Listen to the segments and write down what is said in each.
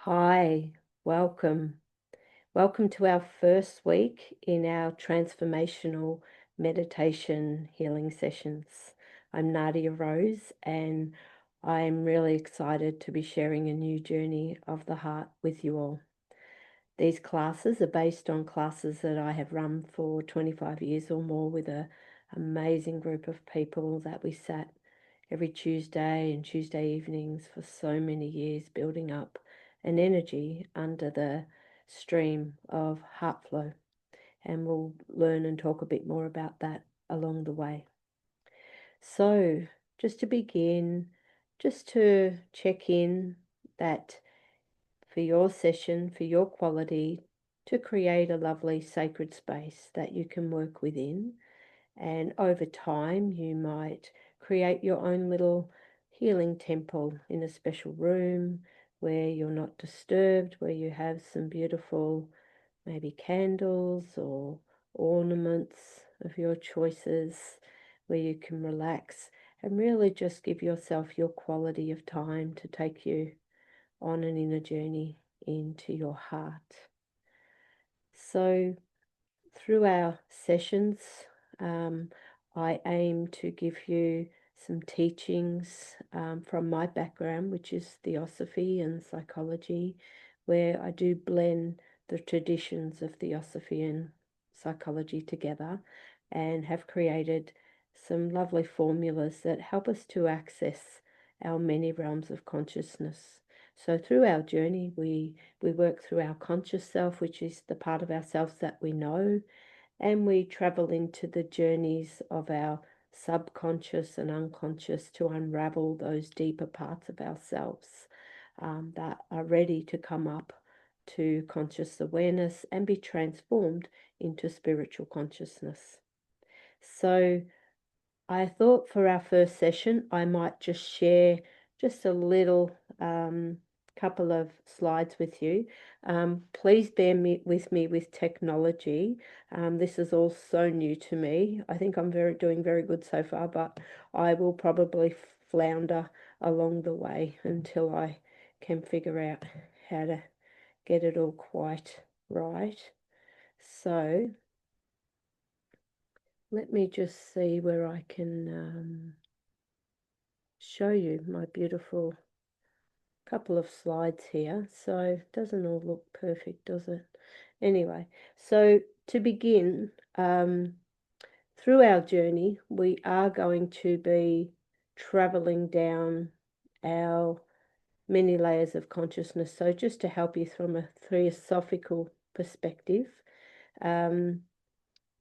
Hi, welcome. Welcome to our first week in our transformational meditation healing sessions. I'm Nadia Rose, and I'm really excited to be sharing a new journey of the heart with you all. These classes are based on classes that I have run for 25 years or more with an amazing group of people that we sat every Tuesday and Tuesday evenings for so many years, building up an energy under the stream of heart flow. And we'll learn and talk a bit more about that along the way. So, just to begin, just to check in that for your session, for your quality, to create a lovely sacred space that you can work within. And over time, you might create your own little healing temple in a special room where you're not disturbed, where you have some beautiful, maybe candles or ornaments of your choices, where you can relax and really just give yourself your quality of time to take you on an inner journey into your heart. So, through our sessions, um, I aim to give you some teachings from my background, which is theosophy and psychology, where I do blend the traditions of theosophy and psychology together and have created some lovely formulas that help us to access our many realms of consciousness. So through our journey, we work through our conscious self, which is the part of ourselves that we know, and we travel into the journeys of our subconscious and unconscious to unravel those deeper parts of ourselves that are ready to come up to conscious awareness and be transformed into spiritual consciousness. So, I thought for our first session, I might just share just a little couple of slides with you. Please bear with me with technology. This is all so new to me. I think I'm doing very good so far, but I will probably flounder along the way until I can figure out how to get it all quite right. So let me just see where I can show you my beautiful couple of slides here. So it doesn't all look perfect, does it? Anyway, so to begin, through our journey, we are going to be traveling down our many layers of consciousness. So just to help you from a theosophical perspective, um,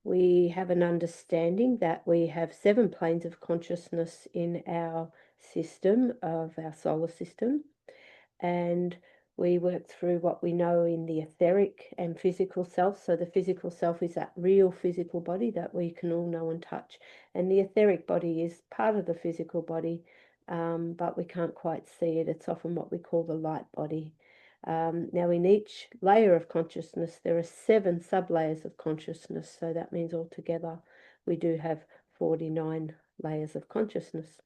we have an understanding that we have 7 planes of consciousness in our system, of our solar system, and we work through what we know in the etheric and physical self. So the physical self is that real physical body that we can all know and touch, and the etheric body is part of the physical body, but we can't quite see it. It's often what we call the light body. Now, in each layer of consciousness, there are 7 sub-layers of consciousness. So that means altogether we do have 49 layers of consciousness.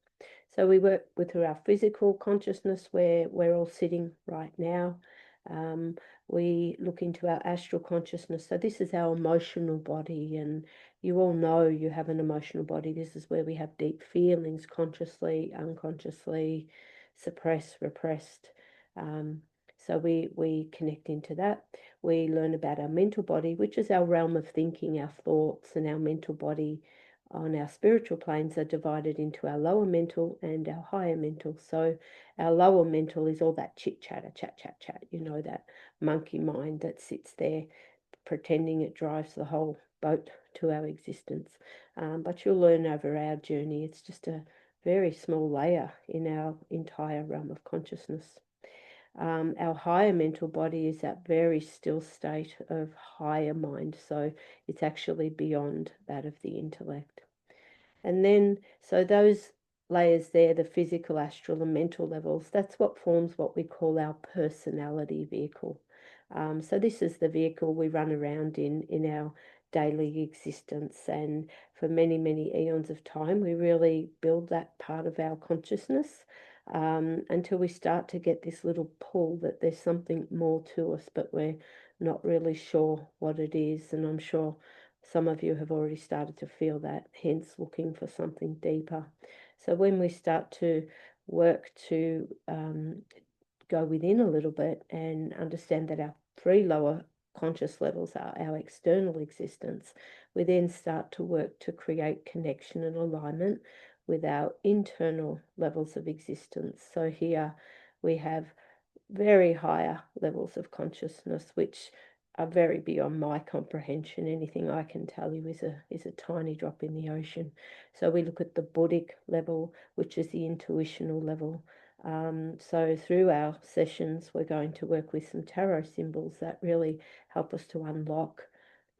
So we work with our physical consciousness where we're all sitting right now. Um, we look into our astral consciousness. So this is our emotional body, and you all know you have an emotional body. This is where we have deep feelings, consciously, unconsciously, suppressed, repressed. So we connect into that. We learn about our mental body, which is our realm of thinking, our thoughts, and our mental body on our spiritual planes are divided into our lower mental and our higher mental. So our lower mental is all that chit chatter, chat, that monkey mind that sits there pretending it drives the whole boat to our existence. But you'll learn over our journey, it's just a very small layer in our entire realm of consciousness. Our higher mental body is that very still state of higher mind. So it's actually beyond that of the intellect. And then, so those layers there, the physical, astral, and mental levels, that's what forms what we call our personality vehicle. So this is the vehicle we run around in our daily existence. And for many, many eons of time, we really build that part of our consciousness. until we start to get this little pull that there's something more to us, but we're not really sure what it is. And I'm sure some of you have already started to feel that, hence looking for something deeper. So when we start to work to go within a little bit and understand that our three lower conscious levels are our external existence, we then start to work to create connection and alignment with our internal levels of existence. So here we have very higher levels of consciousness, which are very beyond my comprehension. Anything I can tell you is a tiny drop in the ocean. So we look at the Buddhic level, which is the intuitional level. So through our sessions, we're going to work with some tarot symbols that really help us to unlock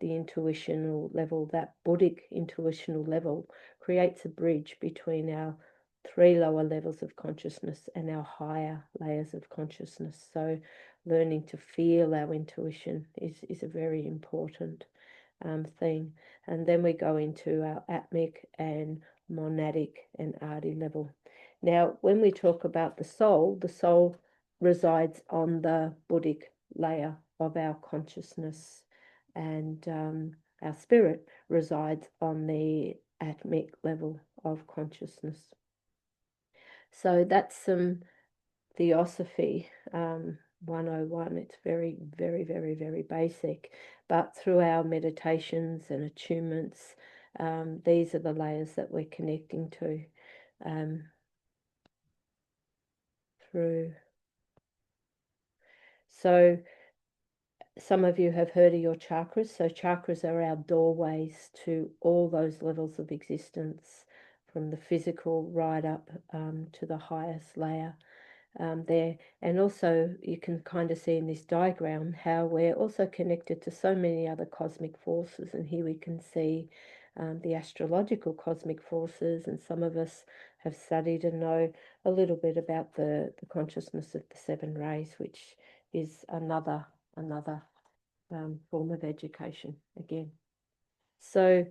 the intuitional level. That Buddhic intuitional level creates a bridge between our three lower levels of consciousness and our higher layers of consciousness. So learning to feel our intuition is a very important thing. And then we go into our atmic and monadic and adi level. Now, when we talk about the soul resides on the Buddhic layer of our consciousness, and our spirit resides on the atmic level of consciousness. So that's some Theosophy 101. It's very, very, very, very basic. But through our meditations and attunements, these are the layers that we're connecting to through. So some of you have heard of your chakras. So chakras are our doorways to all those levels of existence, from the physical right up to the highest layer. There, and also you can kind of see in this diagram how we're also connected to so many other cosmic forces, and here we can see the astrological cosmic forces, and some of us have studied and know a little bit about the consciousness of the seven rays, which is another form of education again. So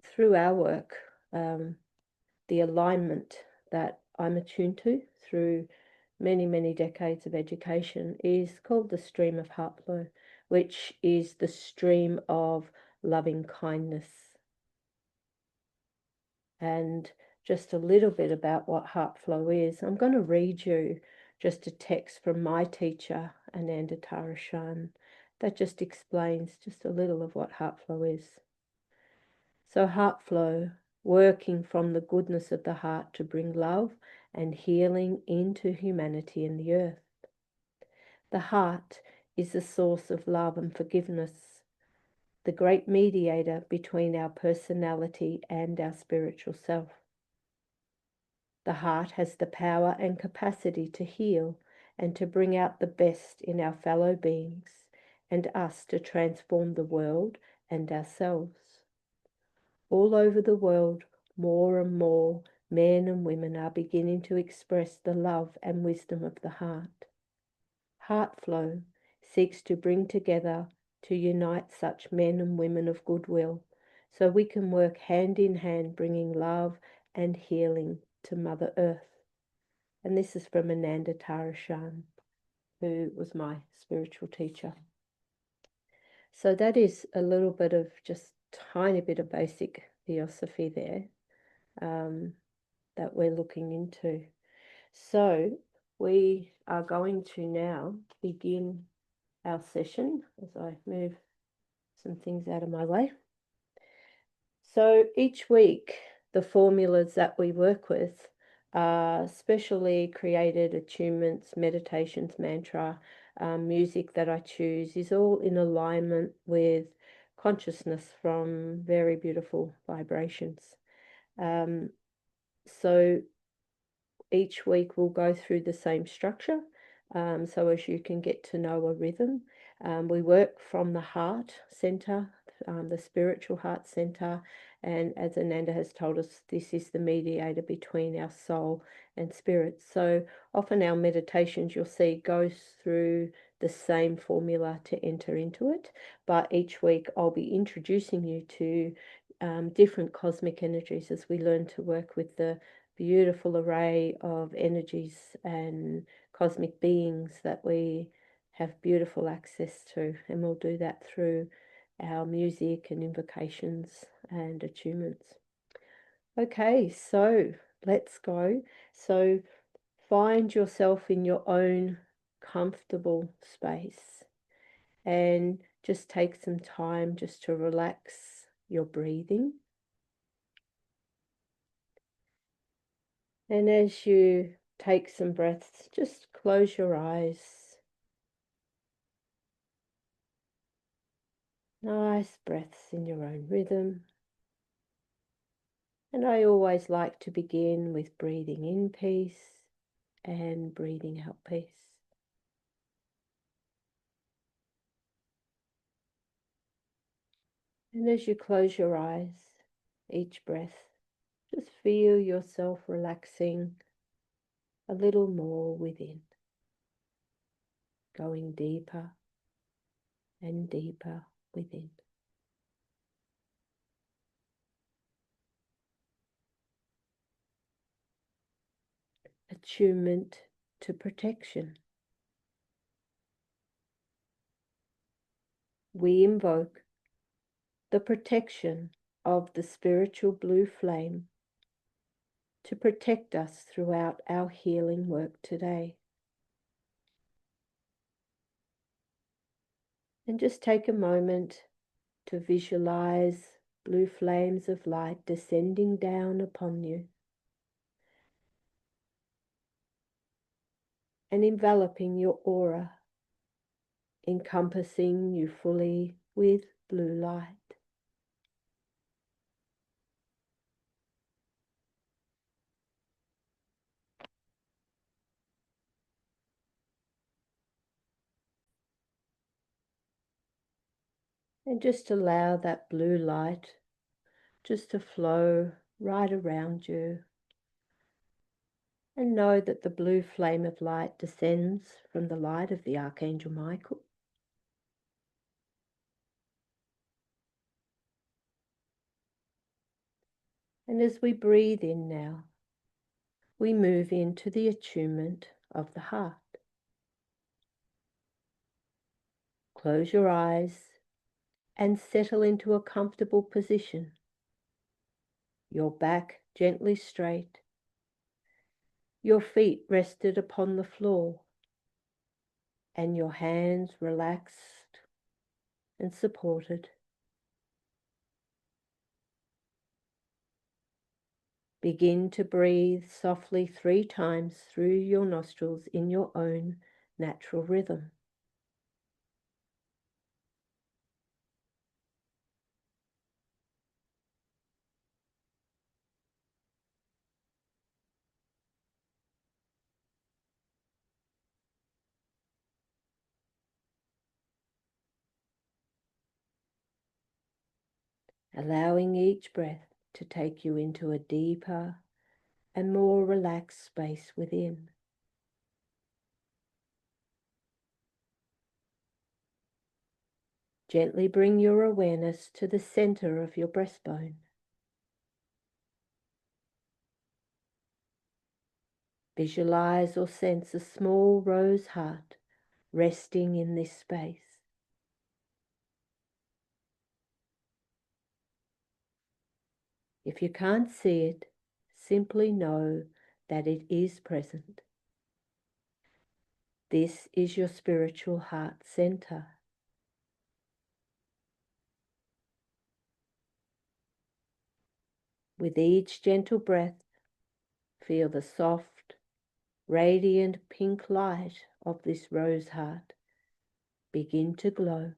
through our work, the alignment that I'm attuned to through many, many decades of education is called the stream of heart flow, which is the stream of loving kindness. And just a little bit about what heart flow is. I'm going to read you just a text from my teacher, Ananda Tarashan, that just explains just a little of what heart flow is. So heart flow, working from the goodness of the heart to bring love and healing into humanity and the earth. The heart is the source of love and forgiveness, the great mediator between our personality and our spiritual self. The heart has the power and capacity to heal and to bring out the best in our fellow beings and us to transform the world and ourselves. All over the world, more and more men and women are beginning to express the love and wisdom of the heart. Heart flow seeks to bring together, to unite such men and women of goodwill, so we can work hand in hand, bringing love and healing to Mother Earth. And this is from Ananda Tarashan, who was my spiritual teacher. So that is a little bit of just tiny bit of basic theosophy there that we're looking into. So we are going to now begin our session as I move some things out of my way. So each week, the formulas that we work with are specially created attunements, meditations, mantra, music that I choose is all in alignment with consciousness from very beautiful vibrations. So each week we'll go through the same structure, so as you can get to know a rhythm. We work from the heart center, the spiritual heart center, and as Ananda has told us, this is the mediator between our soul and spirit. So often our meditations, you'll see, goes through the same formula to enter into it, but each week I'll be introducing you to different cosmic energies as we learn to work with the beautiful array of energies and cosmic beings that we have beautiful access to, and we'll do that through our music and invocations and attunements. Okay, so let's go. So find yourself in your own comfortable space and just take some time just to relax your breathing. And as you take some breaths, just close your eyes. Nice breaths in your own rhythm. And I always like to begin with breathing in peace and breathing out peace. And as you close your eyes, each breath, just feel yourself relaxing a little more within, going deeper and deeper within. Attunement to protection. We invoke the protection of the spiritual blue flame to protect us throughout our healing work today. And just take a moment to visualize blue flames of light descending down upon you and enveloping your aura, encompassing you fully with blue light. And just allow that blue light just to flow right around you. And know that the blue flame of light descends from the light of the Archangel Michael. And as we breathe in now, we move into the attunement of the heart. Close your eyes and settle into a comfortable position. Your back gently straight, your feet rested upon the floor, and your hands relaxed and supported. Begin to breathe softly 3 times through your nostrils in your own natural rhythm. Allowing each breath to take you into a deeper and more relaxed space within. Gently bring your awareness to the center of your breastbone. Visualize or sense a small rose heart resting in this space. If you can't see it, simply know that it is present. This is your spiritual heart center. With each gentle breath, feel the soft, radiant pink light of this rose heart begin to glow.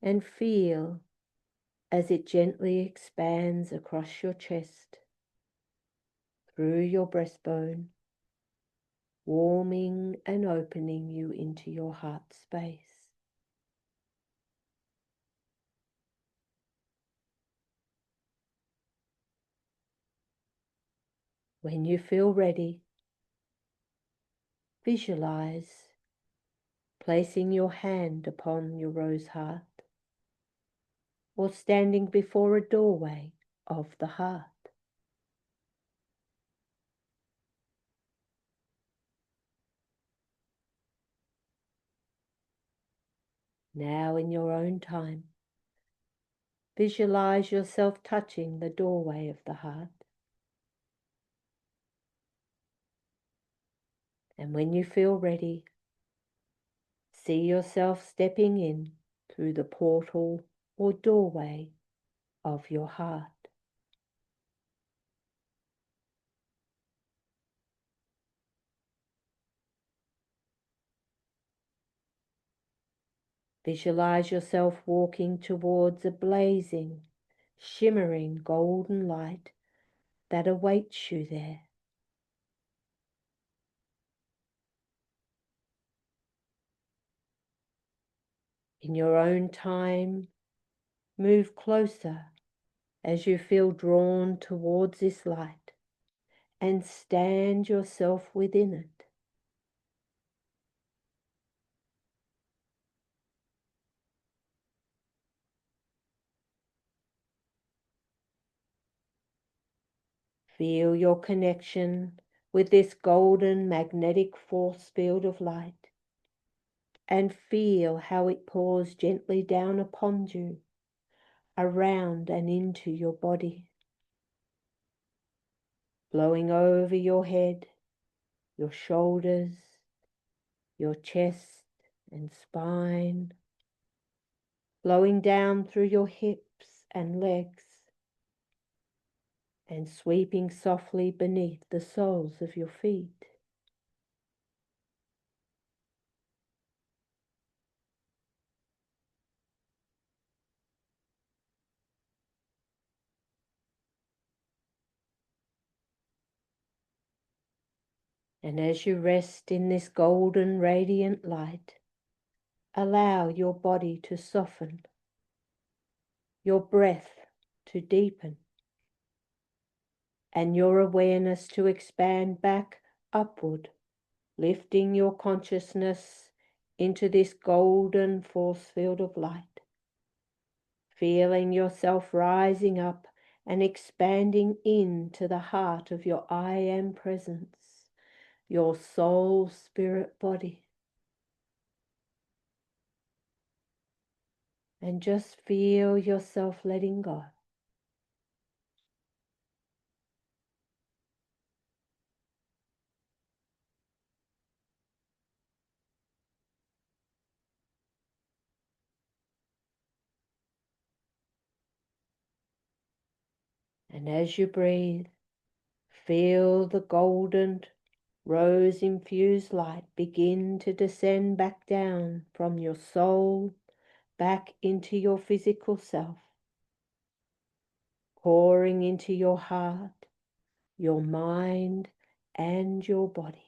And feel as it gently expands across your chest, through your breastbone, warming and opening you into your heart space. When you feel ready, visualize placing your hand upon your rose heart or standing before a doorway of the heart. Now, in your own time, visualize yourself touching the doorway of the heart. And when you feel ready, see yourself stepping in through the portal or doorway of your heart. Visualize yourself walking towards a blazing, shimmering golden light that awaits you there. In your own time, move closer as you feel drawn towards this light and stand yourself within it. Feel your connection with this golden magnetic force field of light and feel how it pours gently down upon you, around and into your body, blowing over your head, your shoulders, your chest and spine, blowing down through your hips and legs, and sweeping softly beneath the soles of your feet. And as you rest in this golden radiant light, allow your body to soften, your breath to deepen, and your awareness to expand back upward, lifting your consciousness into this golden force field of light, feeling yourself rising up and expanding into the heart of your I Am presence, your soul, spirit, body. And just feel yourself letting go. And as you breathe, feel the golden rose-infused light begin to descend back down from your soul back into your physical self, pouring into your heart, your mind, and your body.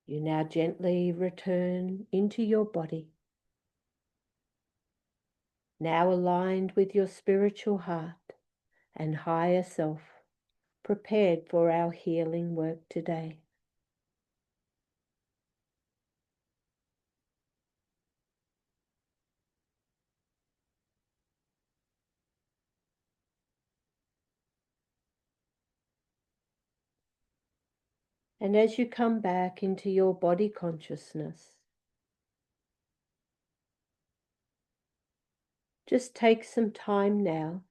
You now gently return into your body, now aligned with your spiritual heart and higher self, prepared for our healing work today. And as you come back into your body consciousness, just take some time now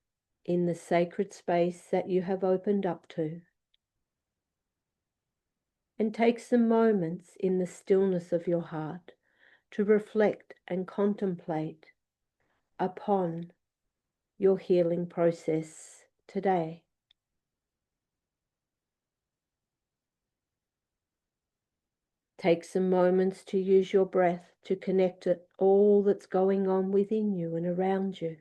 in the sacred space that you have opened up to, and take some moments in the stillness of your heart to reflect and contemplate upon your healing process today. Take some moments to use your breath to connect to all that's going on within you and around you.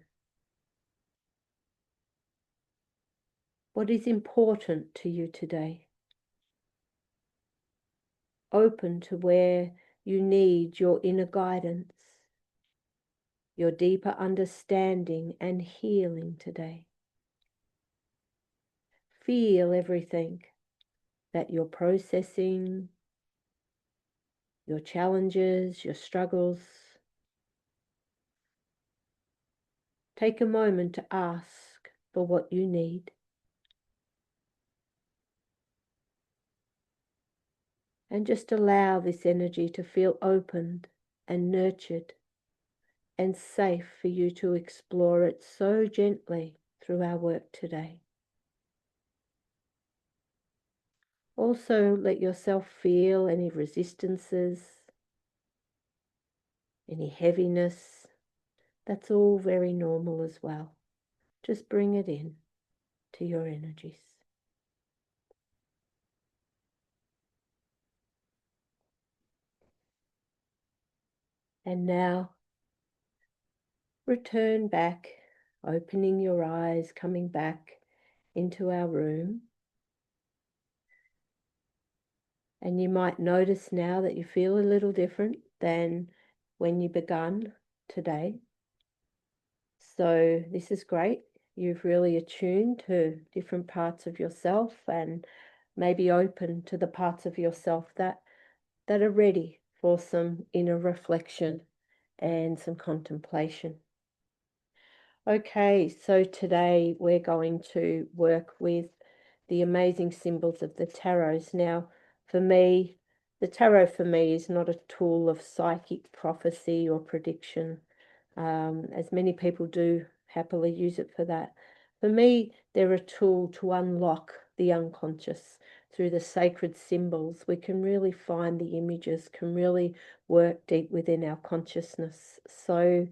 What is important to you today? Open to where you need your inner guidance. your deeper understanding and healing today. Feel everything that you're processing, your challenges, your struggles. Take a moment to ask for what you need. And just allow this energy to feel opened and nurtured and safe for you to explore it so gently through our work today. Also, let yourself feel any resistances, any heaviness. That's all very normal as well. Just bring it in to your energies. And now, return back, opening your eyes, coming back into our room. And you might notice now that you feel a little different than when you began today. So this is great. You've really attuned to different parts of yourself and maybe open to the parts of yourself that are ready for some inner reflection and some contemplation. Okay, so today we're going to work with the amazing symbols of the tarots. Now, for me, the tarot for me is not a tool of psychic prophecy or prediction, as many people do happily use it for that. For me, they're a tool to unlock the unconscious through the sacred symbols. We can really find the images, can really work deep within our consciousness. So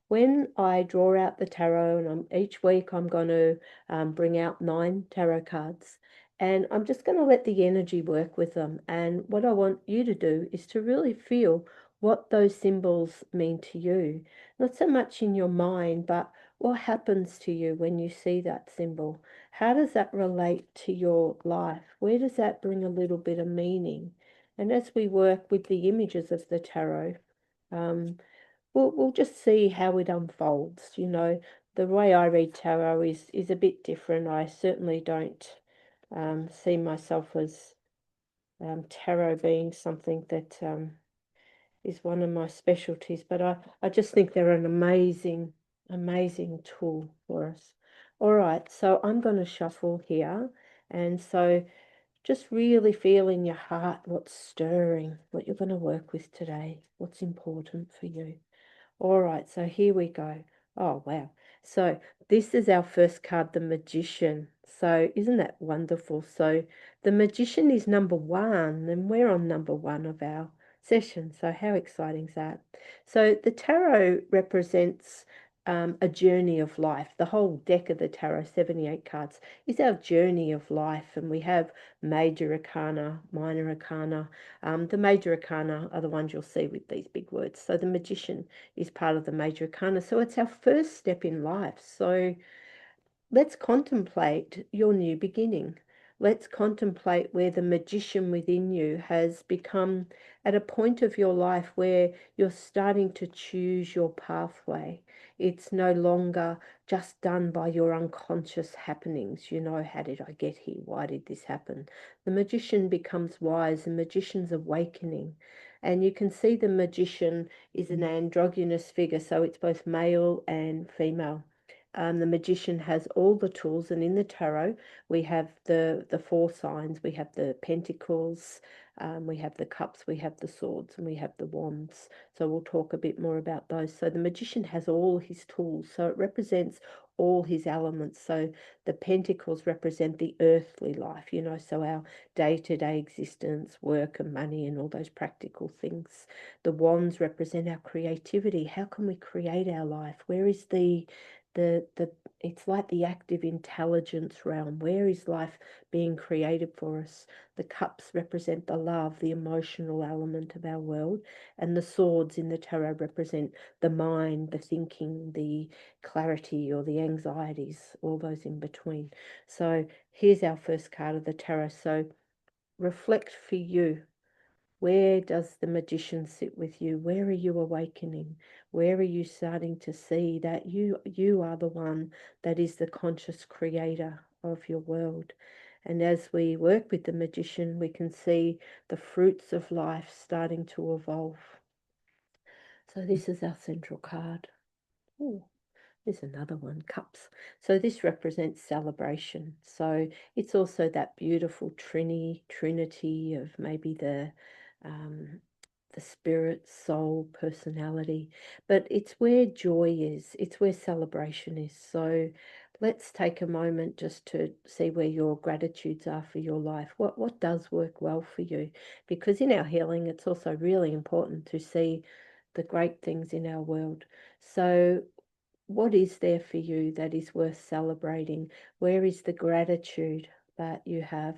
when I draw out the tarot, and each week I'm going to bring out 9 tarot cards, and I'm just going to let the energy work with them. And what I want you to do is to really feel what those symbols mean to you. Not so much in your mind, but what happens to you when you see that symbol? How does that relate to your life? Where does that bring a little bit of meaning? And as we work with the images of the tarot, um, we'll just see how it unfolds. You know, the way I read tarot is a bit different. I certainly don't see myself as tarot being something that is one of my specialties, but I just think they're an amazing, amazing tool for us. All right, so I'm going to shuffle here. And so just really feel in your heart what's stirring, what you're going to work with today, what's important for you. All right, so here we go. Oh, wow. So this is our first card, the Magician. So isn't that wonderful? So the Magician is number 1, and we're on number 1 of our session. So how exciting is that? So the tarot represents a journey of life. The whole deck of the tarot, 78 cards, is our journey of life. And we have major arcana, minor arcana. The major arcana are the ones you'll see with these big words. So the Magician is part of the major arcana. So it's our first step in life. So let's contemplate your new beginning. Let's contemplate where the magician within you has become at a point of your life where you're starting to choose your pathway. It's no longer just done by your unconscious happenings. You know, how did I get here? Why did this happen? The magician becomes wise, the magician's awakening. And you can see the magician is an androgynous figure, so it's both male and female. The magician has all the tools, and in the tarot we have the 4 signs. We have the pentacles, we have the cups, we have the swords, and we have the wands. So we'll talk a bit more about those. So the magician has all his tools, so it represents all his elements. So the pentacles represent the earthly life, you know, so our day-to-day existence, work and money and all those practical things. The wands represent our creativity. How can we create our life? Where is the it's like the active intelligence realm. Where is life being created for us? The cups represent the love, the emotional element of our world, and the swords in the tarot represent the mind, the thinking, the clarity or the anxieties, all those in between. So here's our first card of the tarot. So reflect for you. Where does the magician sit with you? Where are you awakening? Where are you starting to see that you are the one that is the conscious creator of your world? And as we work with the magician, we can see the fruits of life starting to evolve. So this is our central card. Ooh. There's another one, cups. So this represents celebration. So it's also that beautiful trinity of maybe um, the spirit, soul, personality. But it's where joy is. It's where celebration is. So let's take a moment just to see where your gratitudes are for your life. What does work well for you? Because in our healing, it's also really important to see the great things in our world. So what is there for you that is worth celebrating? Where is the gratitude that you have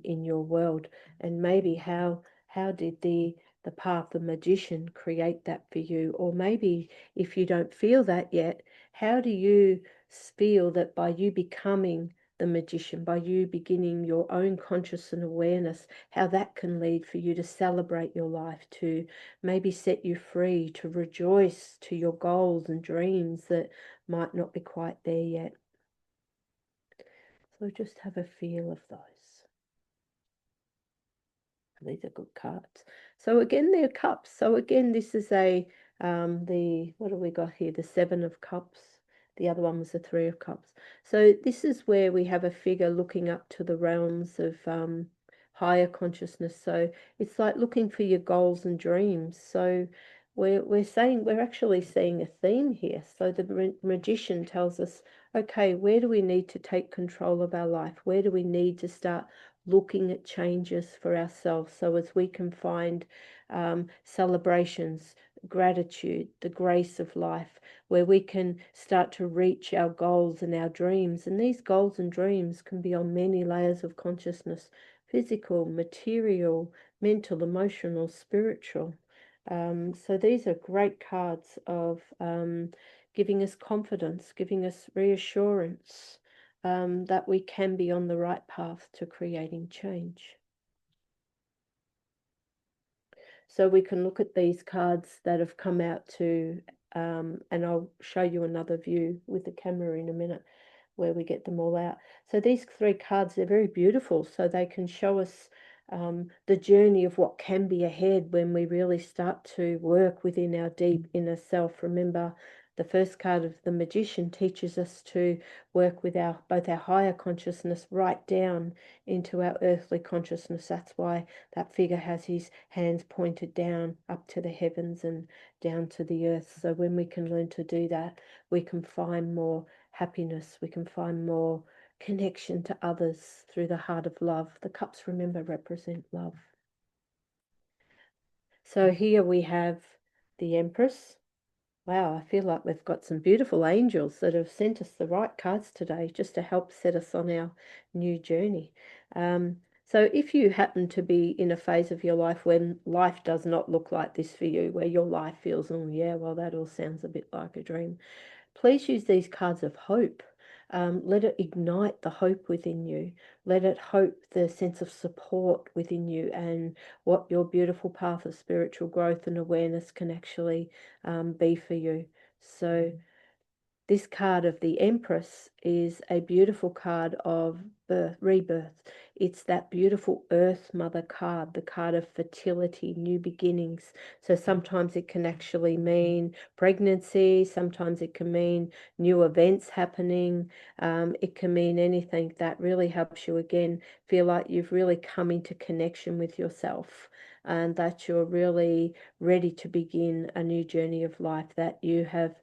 in your world? And maybe how did the path, the magician, create that for you? Or maybe if you don't feel that yet, how do you feel that by you becoming the magician, by you beginning your own conscious and awareness, how that can lead for you to celebrate your life, to maybe set you free, to rejoice to your goals and dreams that might not be quite there yet. So just have a feel of those. These are good cards. So again, they're cups. So again, this is what do we got here? The Seven of Cups. The other one was the Three of Cups. So this is where we have a figure looking up to the realms of higher consciousness. So it's like looking for your goals and dreams. So we're actually seeing a theme here. So the magician tells us, okay, where do we need to take control of our life? Where do we need to start looking at changes for ourselves so as we can find celebrations, gratitude, the grace of life, where we can start to reach our goals and our dreams. And these goals and dreams can be on many layers of consciousness: physical, material, mental, emotional, spiritual. So these are great cards of giving us confidence, giving us reassurance that we can be on the right path to creating change. So we can look at these cards that have come out and I'll show you another view with the camera in a minute where we get them all out. So these three cards, they're very beautiful. So they can show us the journey of what can be ahead when we really start to work within our deep inner self. Remember, the first card of the magician teaches us to work with both our higher consciousness right down into our earthly consciousness. That's why that figure has his hands pointed down up to the heavens and down to the earth. So when we can learn to do that, we can find more happiness, we can find more connection to others through the heart of love. The cups, remember, represent love. So here we have the Empress. Wow, I feel like we've got some beautiful angels that have sent us the right cards today just to help set us on our new journey. So if you happen to be in a phase of your life when life does not look like this for you, where your life feels, oh yeah, well, that all sounds a bit like a dream, please use these cards of hope. Let it ignite the hope within you. Let it hope the sense of support within you and what your beautiful path of spiritual growth and awareness can actually be for you. So this card of the Empress is a beautiful card of rebirth. It's that beautiful Earth Mother card, the card of fertility, new beginnings. So sometimes it can actually mean pregnancy, sometimes it can mean new events happening. It can mean anything that really helps you again feel like you've really come into connection with yourself and that you're really ready to begin a new journey of life, that you have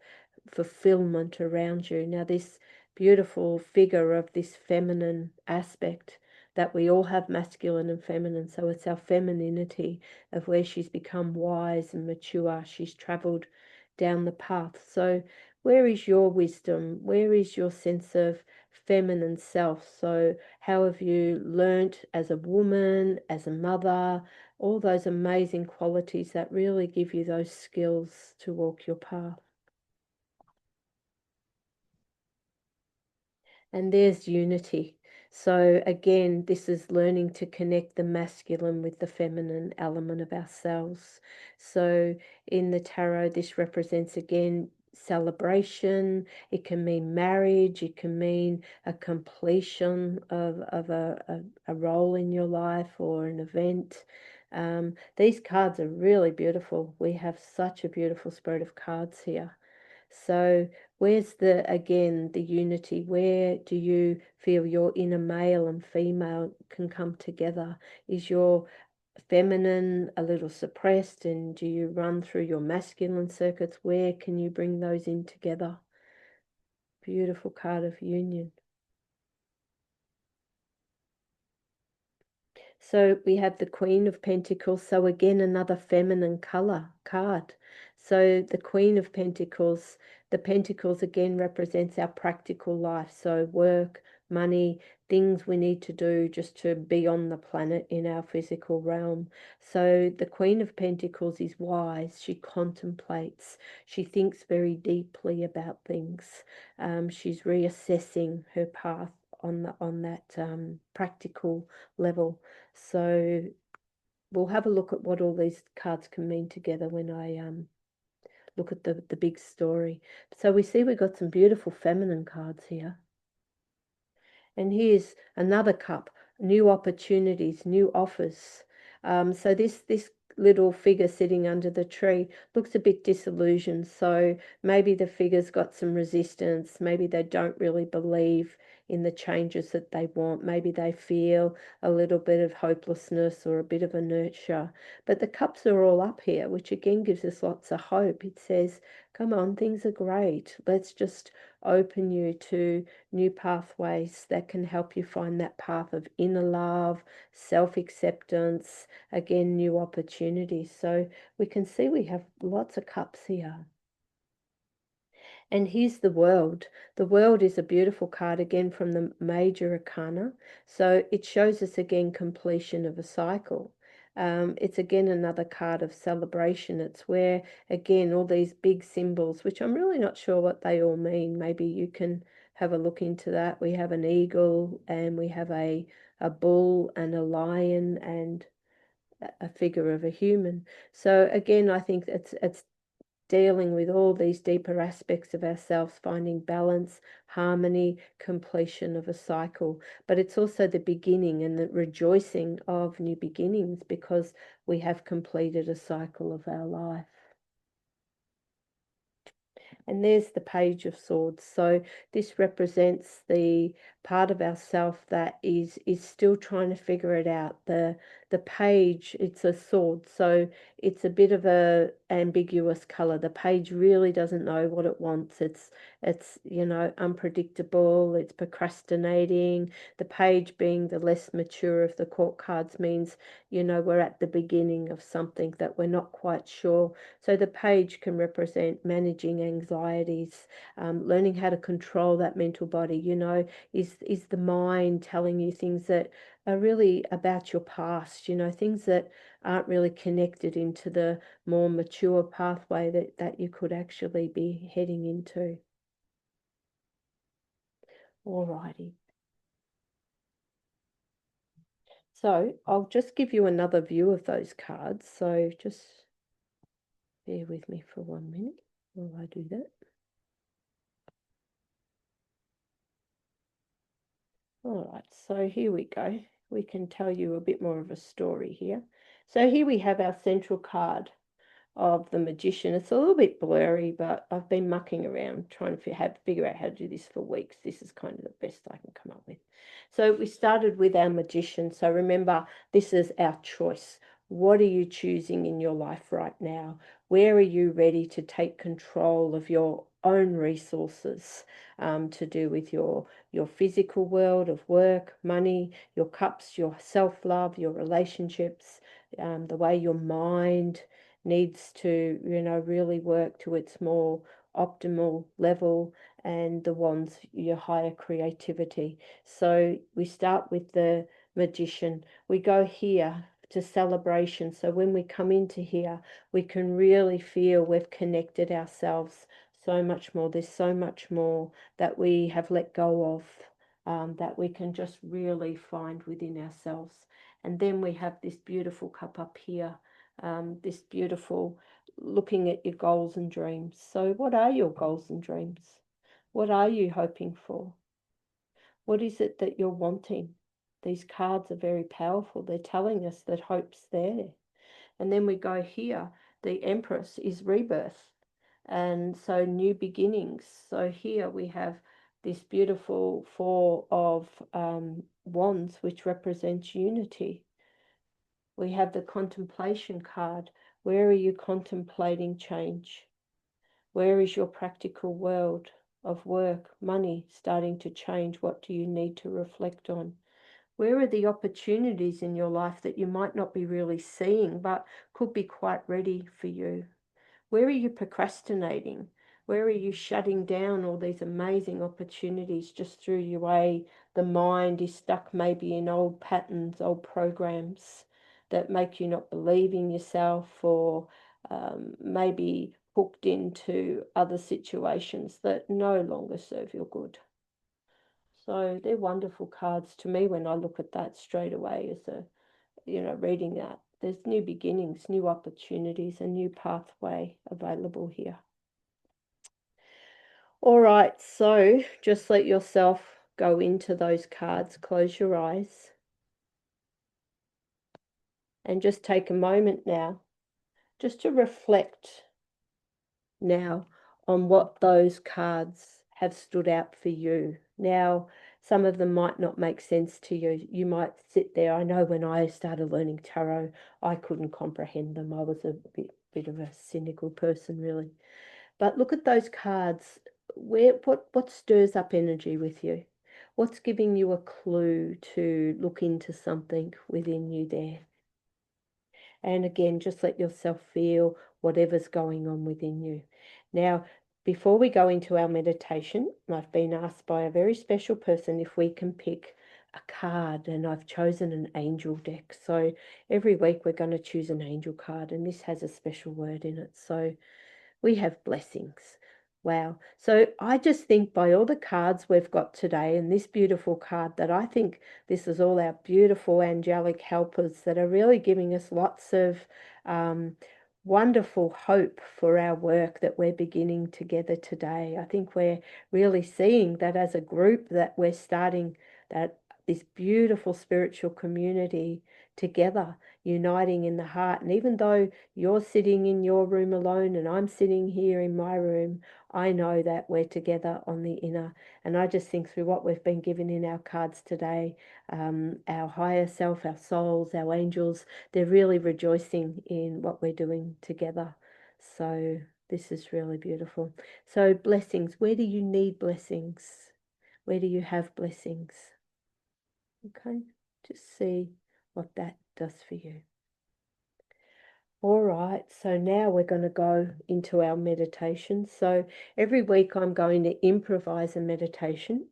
fulfillment around you. Now, this beautiful figure of this feminine aspect that we all have, masculine and feminine. So it's our femininity of where she's become wise and mature. She's traveled down the path. So where is your wisdom? Where is your sense of feminine self? So how have you learnt as a woman, as a mother, all those amazing qualities that really give you those skills to walk your path? And there's unity. So again, this is learning to connect the masculine with the feminine element of ourselves. So in the tarot, this represents again celebration. It can mean marriage. It can mean a completion of a role in your life or an event. These cards are really beautiful. We have such a beautiful spread of cards here. So where's again, the unity? Where do you feel your inner male and female can come together? Is your feminine a little suppressed, and do you run through your masculine circuits? Where can you bring those in together? Beautiful card of union. So we have the Queen of Pentacles. So again, another feminine color card. So the Queen of Pentacles, the Pentacles again represents our practical life. So work, money, things we need to do just to be on the planet in our physical realm. So the Queen of Pentacles is wise. She contemplates. She thinks very deeply about things. She's reassessing her path on that practical level. So we'll have a look at what all these cards can mean together when I look at the big story. So we see we've got some beautiful feminine cards here. And here's another cup, new opportunities, new offers. So this little figure sitting under the tree looks a bit disillusioned. So maybe the figure's got some resistance. Maybe they don't really believe in the changes that they want. Maybe they feel a little bit of hopelessness or a bit of inertia. But the cups are all up here, which again gives us lots of hope. It says, come on, things are great. Let's just open you to new pathways that can help you find that path of inner love, self-acceptance, again, new opportunities. So we can see we have lots of cups here. And here's the world. The world is a beautiful card again from the major arcana. So it shows us again completion of a cycle. It's again another card of celebration. It's where again all these big symbols, which I'm really not sure what they all mean. Maybe you can have a look into that. We have an eagle and we have a bull and a lion and a figure of a human. So again, I think it's dealing with all these deeper aspects of ourselves, finding balance, harmony, completion of a cycle. But it's also the beginning and the rejoicing of new beginnings because we have completed a cycle of our life. And there's the Page of Swords. So this represents the part of ourself that is still trying to figure it out. The page, it's a sword, so it's a bit of a ambiguous color. The page really doesn't know what it wants. It's unpredictable. It's procrastinating. The page being the less mature of the court cards means we're at the beginning of something that we're not quite sure. So the page can represent managing anxieties, learning how to control that mental body. Is the mind telling you things that are really about your past, things that aren't really connected into the more mature pathway that you could actually be heading into. Alrighty. So I'll just give you another view of those cards. So just bear with me for 1 minute while I do that. All right, so here we go. We can tell you a bit more of a story here. So here we have our central card of the Magician. It's a little bit blurry, but I've been mucking around trying to figure out how to do this for weeks. This is kind of the best I can come up with. So we started with our Magician. So remember, this is our choice. What are you choosing in your life right now? Where are you ready to take control of your own resources to do with your physical world of work, money, your cups, your self-love, your relationships, the way your mind needs to, really work to its more optimal level, and the ones your higher creativity. So we start with the Magician. We go here to celebration. So when we come into here, we can really feel we've connected ourselves so much more. There's so much more that we have let go of. that we can just really find within ourselves. And then we have this beautiful cup up here, this beautiful looking at your goals and dreams. So what are your goals and dreams? What are you hoping for? What is it that you're wanting? These cards are very powerful. They're telling us that hope's there. And then we go here. The Empress is rebirth. And so new beginnings. So here we have this beautiful Four of Wands, which represents unity. We have the Contemplation card. Where are you contemplating change? Where is your practical world of work, money starting to change? What do you need to reflect on? Where are the opportunities in your life that you might not be really seeing, but could be quite ready for you? Where are you procrastinating? Where are you shutting down all these amazing opportunities just through your way? The mind is stuck maybe in old patterns, old programs that make you not believe in yourself, or maybe hooked into other situations that no longer serve your good. So they're wonderful cards to me when I look at that straight away as a, reading that. There's new beginnings, new opportunities, a new pathway available here. All right, so just let yourself go into those cards, close your eyes, and just take a moment now just to reflect now on what those cards have stood out for you. Now, some of them might not make sense to you. You might sit there. I know when I started learning tarot, I couldn't comprehend them. I was a bit of a cynical person, really. But look at those cards. What stirs up energy with you? What's giving you a clue to look into something within you there? And again, just let yourself feel whatever's going on within you. Now, before we go into our meditation, I've been asked by a very special person if we can pick a card, and I've chosen an angel deck. So every week we're going to choose an angel card, and this has a special word in it. So we have blessings. Wow. So I just think by all the cards we've got today and this beautiful card, that I think this is all our beautiful angelic helpers that are really giving us lots of wonderful hope for our work that we're beginning together today. I think we're really seeing that as a group, that we're starting that this beautiful spiritual community together, uniting in the heart. And even though you're sitting in your room alone and I'm sitting here in my room, I know that we're together on the inner. And I just think through what we've been given in our cards today, our higher self, our souls, our angels, they're really rejoicing in what we're doing together. So this is really beautiful. So blessings, where do you need blessings? Where do you have blessings? Okay, just see what that does for you. All right, so now we're going to go into our meditation. So every week I'm going to improvise a meditation.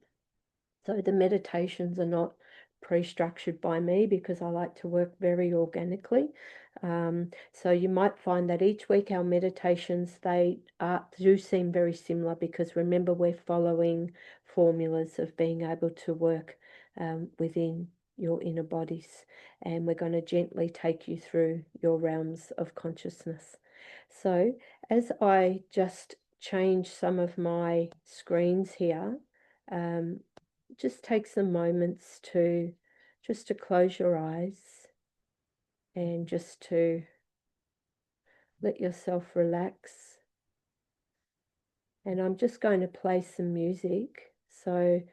So the meditations are not pre-structured by me because I like to work very organically. So you might find that each week our meditations, they do seem very similar, because remember, we're following formulas of being able to work within your inner bodies, and we're going to gently take you through your realms of consciousness. So as I just change some of my screens here, just take some moments to close your eyes and just to let yourself relax. And I'm just going to play some music, so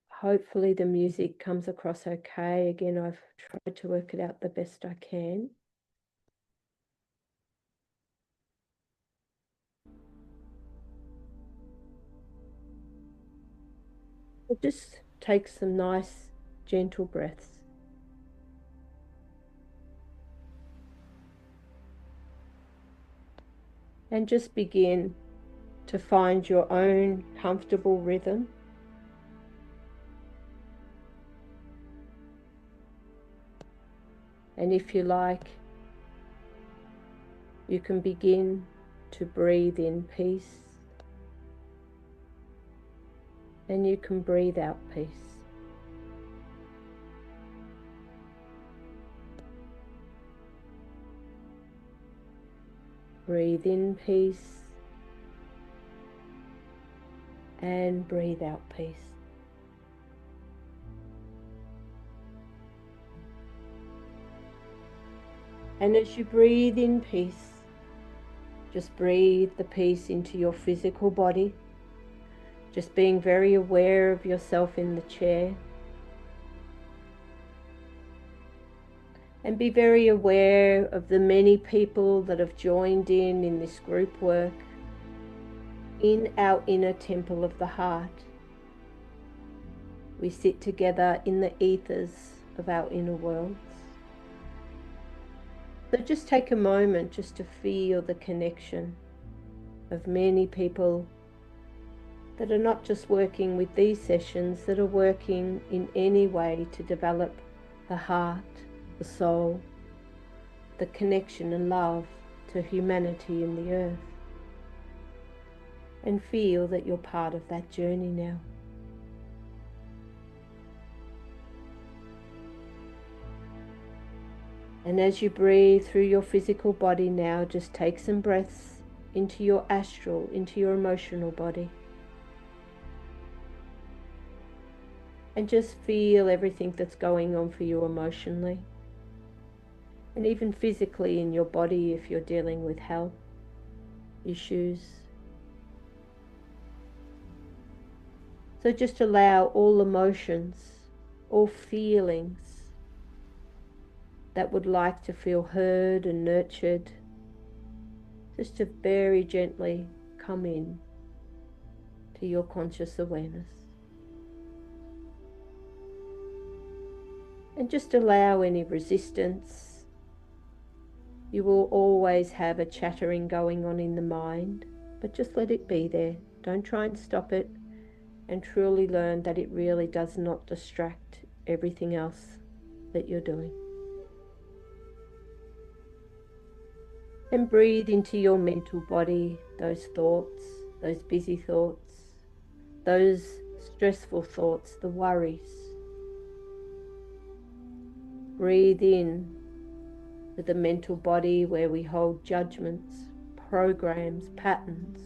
hopefully the music comes across okay. Again, I've tried to work it out the best I can. So just take some nice gentle breaths. And just begin to find your own comfortable rhythm. And if you like, you can begin to breathe in peace and you can breathe out peace. Breathe in peace and breathe out peace. And as you breathe in peace, just breathe the peace into your physical body, just being very aware of yourself in the chair. And be very aware of the many people that have joined in this group work in our inner temple of the heart. We sit together in the ethers of our inner worlds. So just take a moment just to feel the connection of many people that are not just working with these sessions, that are working in any way to develop the heart, the soul, the connection and love to humanity and the earth. And feel that you're part of that journey now. And as you breathe through your physical body now, just take some breaths into your astral, into your emotional body. And just feel everything that's going on for you emotionally. And even physically in your body if you're dealing with health issues. So just allow all emotions, all feelings that would like to feel heard and nurtured, just to very gently come in to your conscious awareness. And just allow any resistance. You will always have a chattering going on in the mind, but just let it be there. Don't try and stop it, and truly learn that it really does not distract everything else that you're doing. And breathe into your mental body, those thoughts, those busy thoughts, those stressful thoughts, the worries. Breathe in to the mental body where we hold judgments, programs, patterns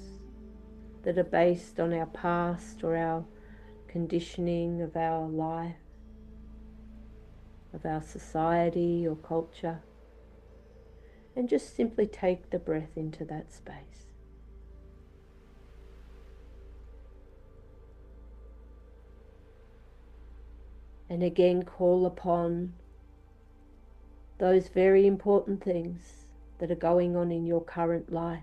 that are based on our past or our conditioning of our life, of our society or culture. And just simply take the breath into that space. And again, call upon those very important things that are going on in your current life.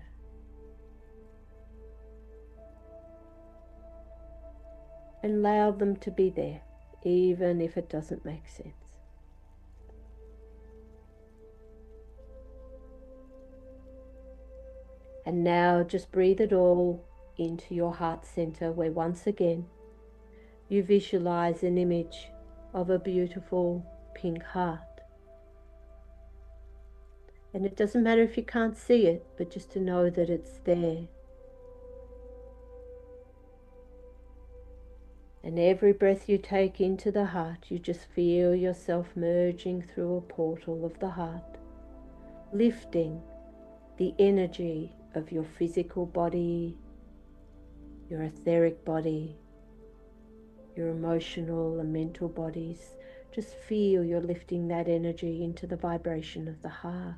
And allow them to be there, even if it doesn't make sense. And now just breathe it all into your heart center, where once again you visualize an image of a beautiful pink heart. And it doesn't matter if you can't see it, but just to know that it's there. And every breath you take into the heart, you just feel yourself merging through a portal of the heart, lifting the energy of your physical body, your etheric body, your emotional and mental bodies. Just feel you're lifting that energy into the vibration of the heart.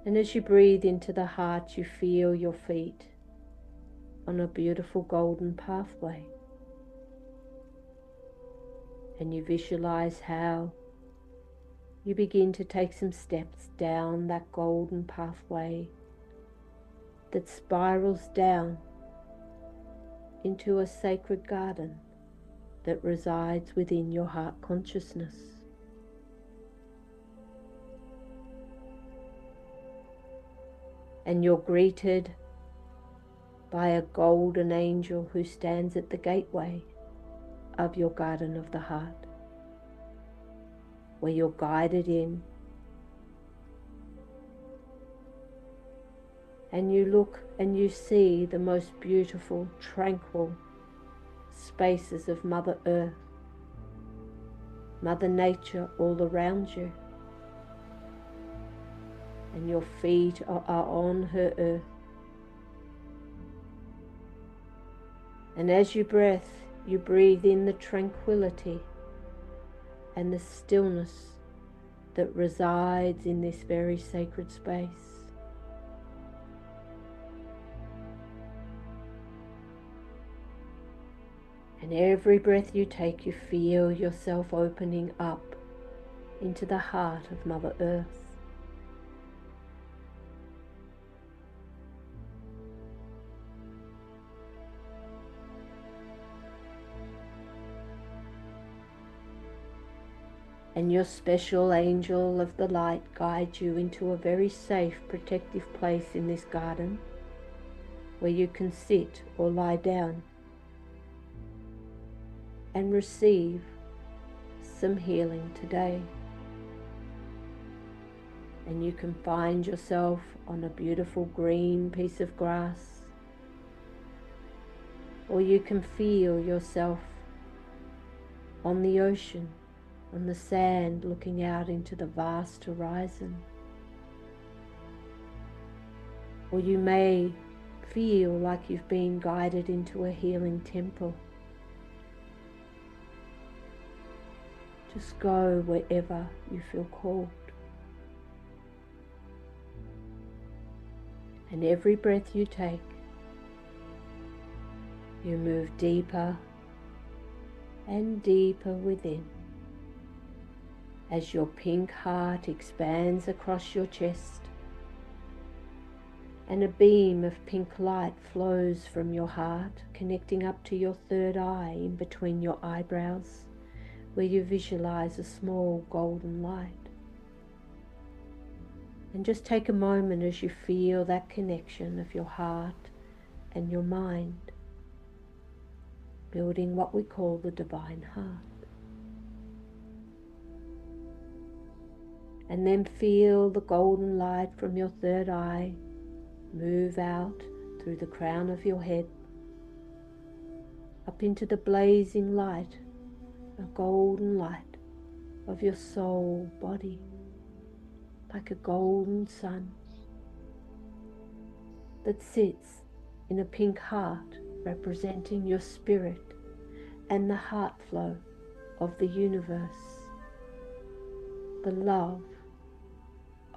And as you breathe into the heart, you feel your feet on a beautiful golden pathway. And you visualize how you begin to take some steps down that golden pathway that spirals down into a sacred garden that resides within your heart consciousness. And you're greeted by a golden angel who stands at the gateway of your garden of the heart, where you're guided in. And you look and you see the most beautiful, tranquil spaces of Mother Earth, Mother Nature all around you. And your feet are on her earth. And as you breathe in the tranquility and the stillness that resides in this very sacred space. And every breath you take, you feel yourself opening up into the heart of Mother Earth. And your special angel of the light guides you into a very safe, protective place in this garden where you can sit or lie down and receive some healing today. And you can find yourself on a beautiful green piece of grass, or you can feel yourself on the ocean, on the sand, looking out into the vast horizon. Or you may feel like you've been guided into a healing temple. Just go wherever you feel called. And every breath you take, you move deeper and deeper within, as your pink heart expands across your chest, and a beam of pink light flows from your heart, connecting up to your third eye in between your eyebrows, where you visualize a small golden light. And just take a moment as you feel that connection of your heart and your mind, building what we call the divine heart. And then feel the golden light from your third eye move out through the crown of your head, up into the blazing light, a golden light of your soul body, like a golden sun that sits in a pink heart representing your spirit and the heart flow of the universe, the love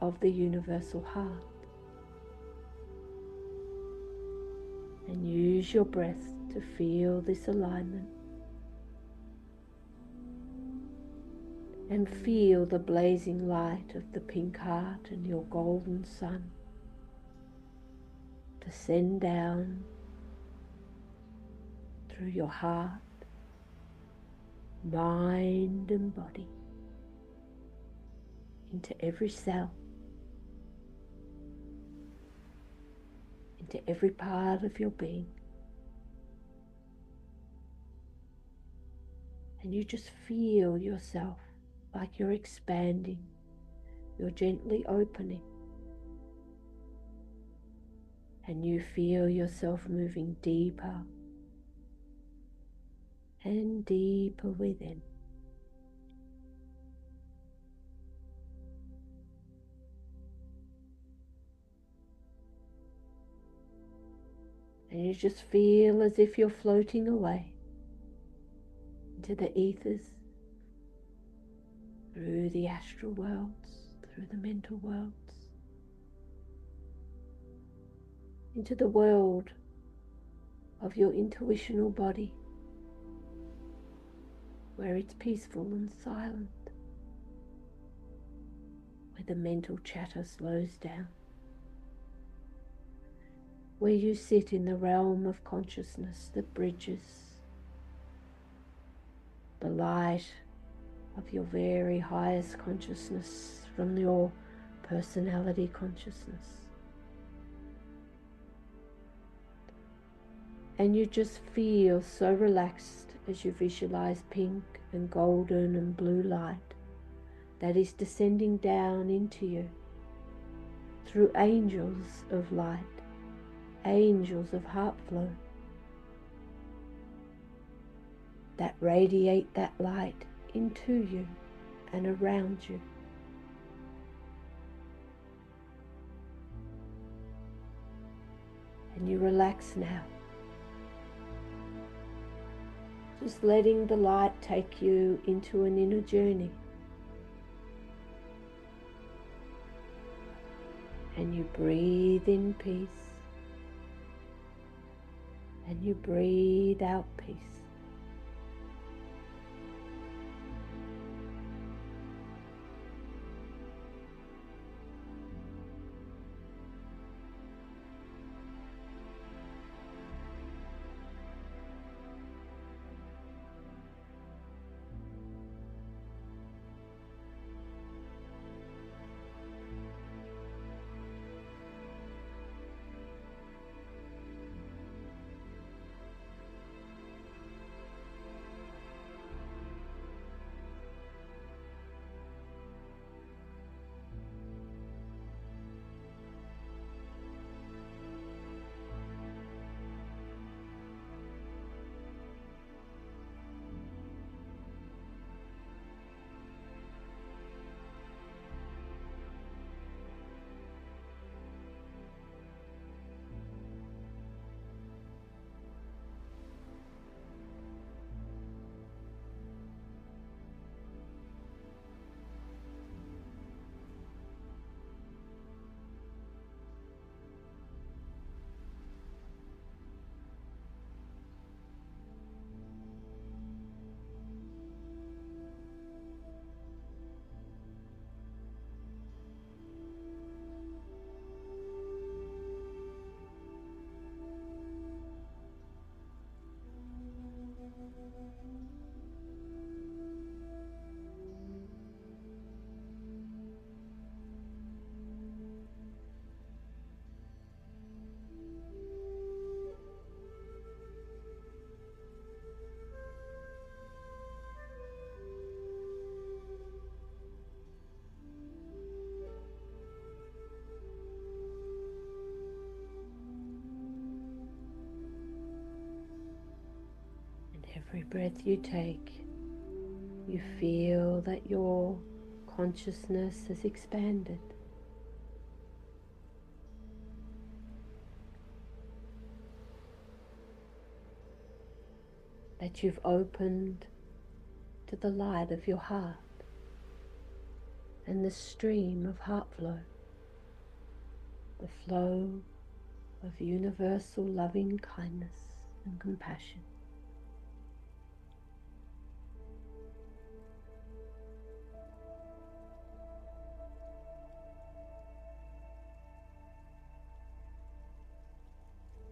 of the universal heart. And use your breath to feel this alignment. And feel the blazing light of the pink heart and your golden sun descend down through your heart, mind and body, into every cell, into every part of your being. And you just feel yourself like you're expanding, you're gently opening, and you feel yourself moving deeper and deeper within. And you just feel as if you're floating away into the ethers, through the astral worlds, through the mental worlds, into the world of your intuitional body, where it's peaceful and silent, where the mental chatter slows down, where you sit in the realm of consciousness that bridges the light of your very highest consciousness from your personality consciousness. And you just feel so relaxed as you visualize pink and golden and blue light that is descending down into you through angels of light, angels of heart flow that radiate that light into you and around you. And you relax now, just letting the light take you into an inner journey. And you breathe in peace, and you breathe out peace. Every breath you take, you feel that your consciousness has expanded. That you've opened to the light of your heart and the stream of heart flow, the flow of universal loving kindness and compassion.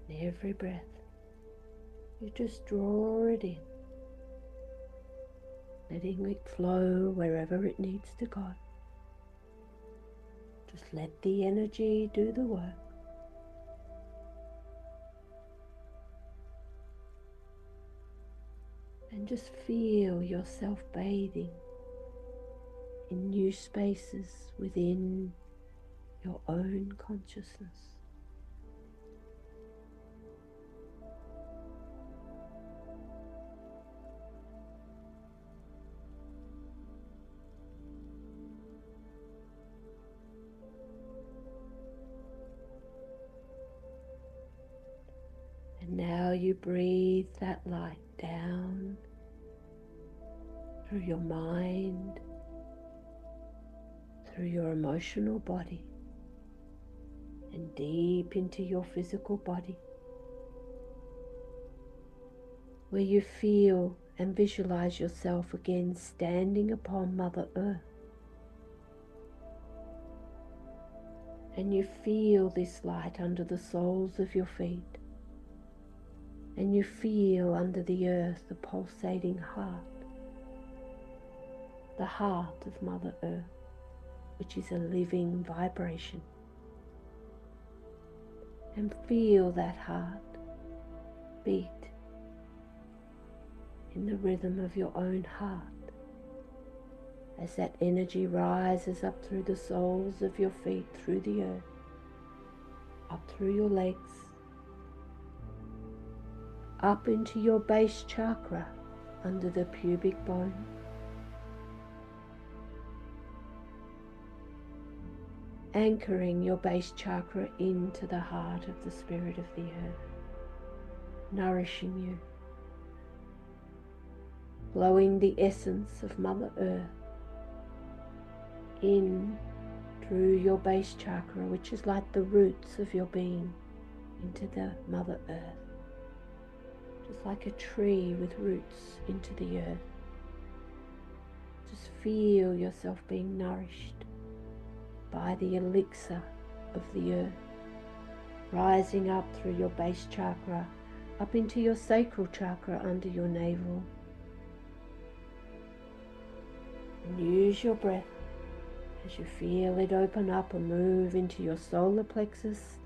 And every breath, you just draw it in, letting it flow wherever it needs to go. Just let the energy do the work. And just feel yourself bathing in new spaces within your own consciousness. And now you breathe that light down through your mind, through your emotional body, and deep into your physical body, where you feel and visualize yourself again standing upon Mother Earth. And you feel this light under the soles of your feet. And you feel under the earth the pulsating heart, the heart of Mother Earth, which is a living vibration. And feel that heart beat in the rhythm of your own heart as that energy rises up through the soles of your feet, through the earth, up through your legs, up into your base chakra under the pubic bone. Anchoring your base chakra into the heart of the spirit of the earth, nourishing you, blowing the essence of Mother Earth in through your base chakra, which is like the roots of your being, into the Mother Earth, just like a tree with roots into the earth. Just feel yourself being nourished by the elixir of the earth, rising up through your base chakra, up into your sacral chakra under your navel. And use your breath as you feel it open up and move into your solar plexus,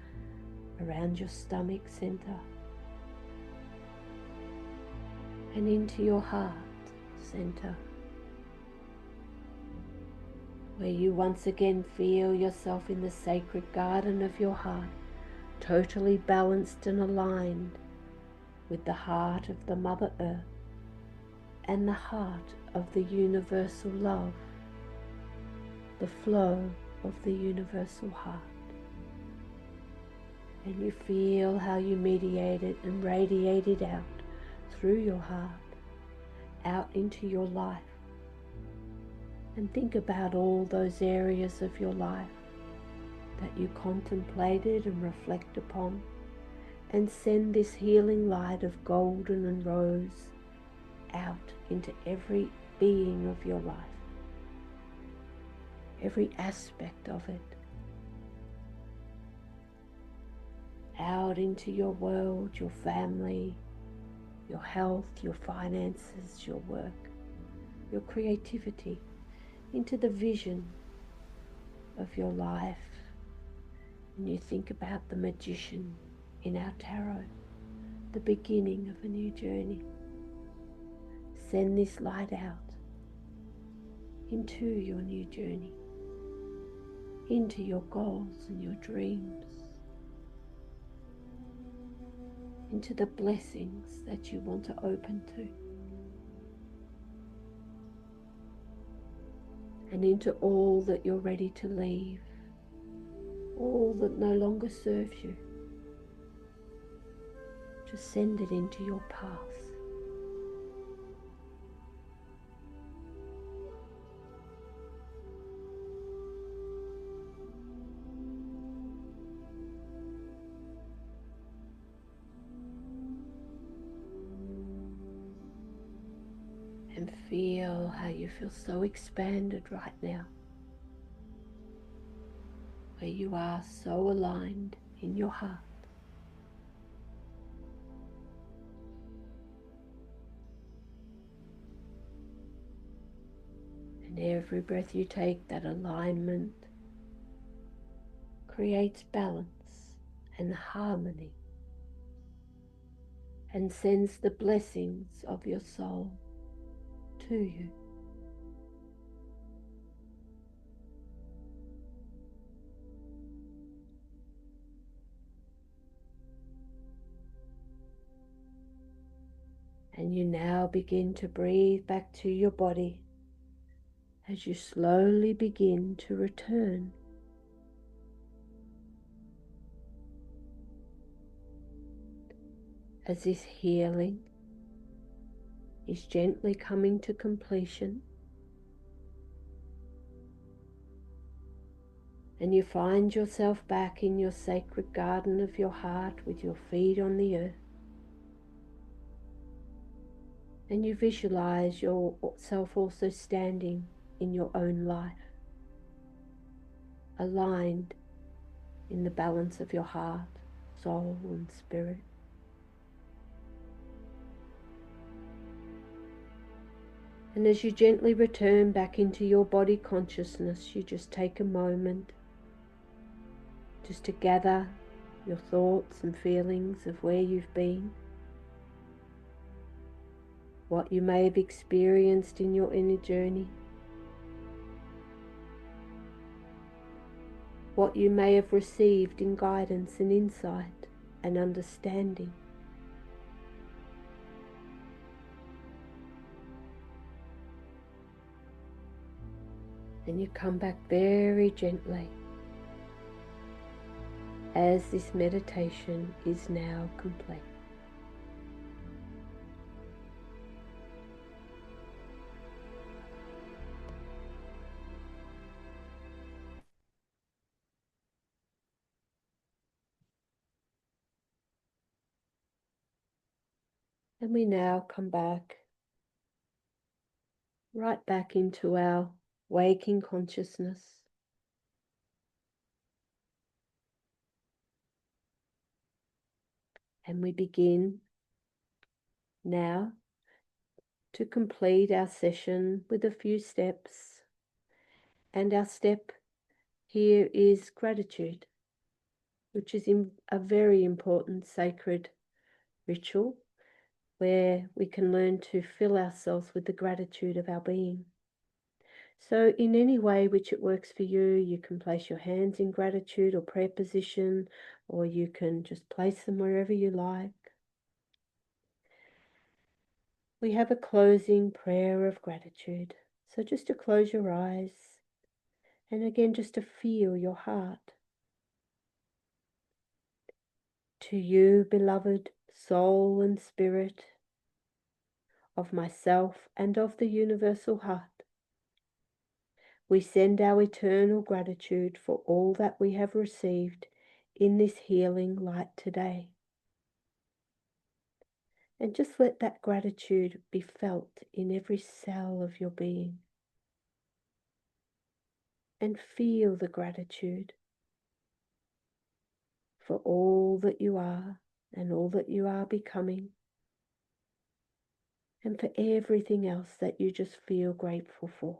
around your stomach center, and into your heart center, where you once again feel yourself in the sacred garden of your heart, totally balanced and aligned with the heart of the Mother Earth and the heart of the universal love, the flow of the universal heart. And you feel how you mediate it and radiate it out through your heart, out into your life. And think about all those areas of your life that you contemplated and reflect upon, and send this healing light of golden and rose out into every being of your life, every aspect of it, out into your world, your family, your health, your finances, your work, your creativity, into the vision of your life. And you think about the magician in our tarot, the beginning of a new journey. Send this light out into your new journey, into your goals and your dreams, into the blessings that you want to open to, and into all that you're ready to leave, all that no longer serves you. Just send it into your path. And feel how you feel so expanded right now, where you are so aligned in your heart. And every breath you take, that alignment creates balance and harmony, and sends the blessings of your soul to you. And you now begin to breathe back to your body as you slowly begin to return. As this healing is gently coming to completion, and you find yourself back in your sacred garden of your heart with your feet on the earth, and you visualize yourself also standing in your own life, aligned in the balance of your heart, soul and spirit. And as you gently return back into your body consciousness, you just take a moment just to gather your thoughts and feelings of where you've been, what you may have experienced in your inner journey, what you may have received in guidance and insight and understanding. And you come back very gently as this meditation is now complete. And we now come back, right back into our waking consciousness. And we begin now to complete our session with a few steps. And our step here is gratitude, which is a very important sacred ritual where we can learn to fill ourselves with the gratitude of our being. So in any way which it works for you, you can place your hands in gratitude or prayer position, or you can just place them wherever you like. We have a closing prayer of gratitude. So just to close your eyes, and again just to feel your heart. To you, beloved soul and spirit of myself and of the universal heart, we send our eternal gratitude for all that we have received in this healing light today. And just let that gratitude be felt in every cell of your being. And feel the gratitude for all that you are and all that you are becoming, and for everything else that you just feel grateful for.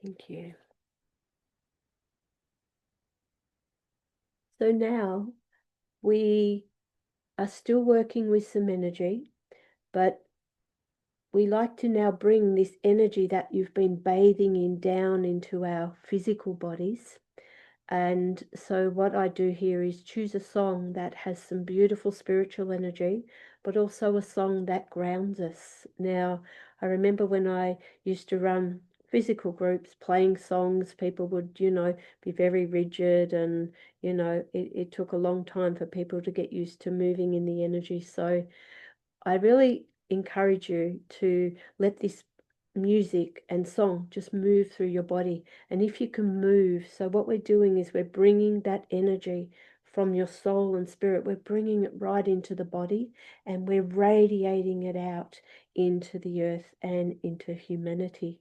Thank you. So now we are still working with some energy, but we like to now bring this energy that you've been bathing in down into our physical bodies. And so what I do here is choose a song that has some beautiful spiritual energy, but also a song that grounds us. Now, I remember when I used to run physical groups, playing songs, people would, be very rigid, and, it took a long time for people to get used to moving in the energy. So I really encourage you to let this music and song just move through your body. And if you can move, so what we're doing is we're bringing that energy from your soul and spirit, we're bringing it right into the body, and we're radiating it out into the earth and into humanity